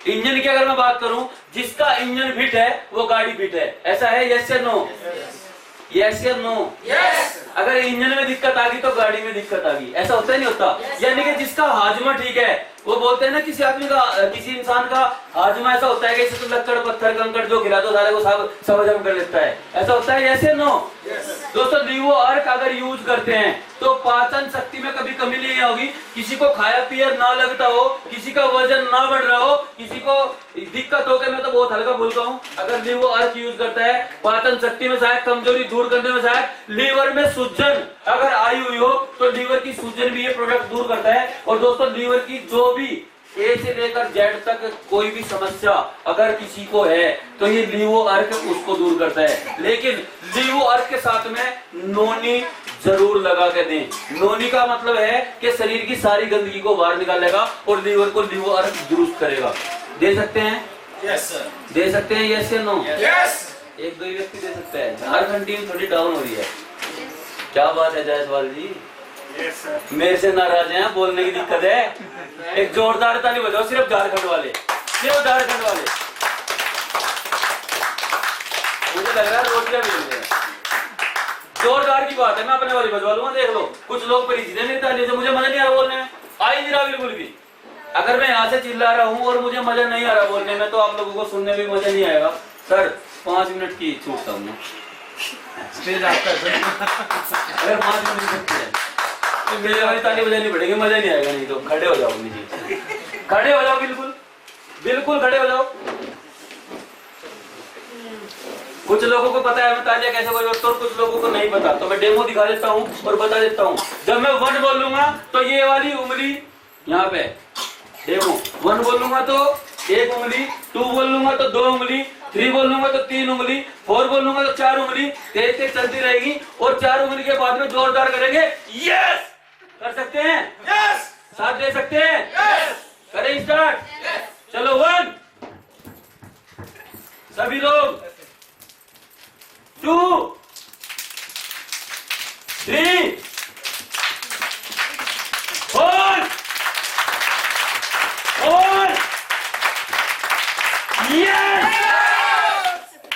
इंजन की अगर मैं बात करूं, जिसका इंजन फिट है वो गाड़ी फिट है। ऐसा है? यस या नो? यस या नो? यस। अगर इंजन में दिक्कत आ गई तो गाड़ी में दिक्कत आ गई। ऐसा होता है नहीं होता? यानी कि जिसका हाजमा ठीक है, वो बोलते हैं ना किसी आदमी का, किसी इंसान का हाजमा ऐसा होता है कि इसे तो लक्कड़ पत्थर कंकड़ जो गिरा दो सारे को सब हजम कर लेता है। ऐसा होता है? यस या नो? दोस्तों लीवो अर्क अगर यूज करते हैं तो पाचन शक्ति में कभी कमी नहीं होगी। किसी को खाया पिया ना लगता हो, किसी का वजन ना बढ़ रहा हो, किसी को दिक्कत हो गई, मैं तो बहुत हल्का बोलता हूँ, अगर लीवो अर्क यूज करता है पाचन शक्ति में शायद कमजोरी दूर करने में, शायद लीवर में सूजन अगर आई हुई हो तो लीवर की सूजन भी ये प्रोडक्ट दूर करता है। और दोस्तों लीवर की जो भी ए से लेकर जेड तक कोई भी समस्या अगर किसी को है तो ये लीवो अर्क उसको दूर करता है। लेकिन लीवो अर्क के साथ में नोनी जरूर लगा के दें। नोनी का मतलब है कि शरीर की सारी गंदगी को बाहर निकालेगा और लीवर को लीवो अर्क दुरुस्त करेगा। दे सकते हैं? Yes sir. दे सकते हैं? यस या नो? यस। एक दो व्यक्ति दे सकते हैं। झारखंड टीम थोड़ी डाउन हो रही है। क्या बात है जायसवाल जी? Yes, मेरे से नाराज हैं, बोलने की दिक्कत है। एक जोरदार ताली बजाओ सिर्फ झारखंड वाले, सिर्फ झारखंड वाले। मुझे लग रहा है रोटियां मिल रही हैं। जोरदार की बात है, मैं अपने वाली बजवा लूंगा। देख लो कुछ लोग परिचित है मेरी ताली से, मुझे मजा नहीं आ रहा बोलने में, आ ही नहीं रहा बिल्कुल भी। अगर मैं यहाँ से चिल्ला रहा हूँ और मुझे मजा नहीं आ रहा बोलने में तो आप लोगों को सुनने में मजा नहीं आएगा। सर 5 मिनट की छूट था मैं स्टेज आपका। अगर 5 मिनट है तो मेरे वाली ताली बजानी पड़ेगी, मजा नहीं आएगा। नहीं तो खड़े हो जाओ अपनी सीट से, खड़े हो जाओ, बिल्कुल बिल्कुल खड़े हो जाओ। कुछ लोगों को पता है मैं तालियां कैसे बजाता हूं, कुछ लोगों को नहीं पता, तो मैं डेमो दिखा देता हूं और बता देता हूं। जब मैं 1 बोलूंगा तो ये वाली उंगली यहाँ पे डेमो, 1 बोलूंगा तो 1 उंगली, 2 बोलूंगा तो 2 उंगली, 3 बोलूंगा तो 3 उंगली, 4 बोलूंगा तो 4 उंगली, तेज चलती रहेगी। और 4 उंगली के बाद में जोरदार करेंगे यस। कर सकते हैं? यस। साथ दे सकते हैं? यस। करें स्टार्ट? यस। चलो 1, सभी लोग 2, 3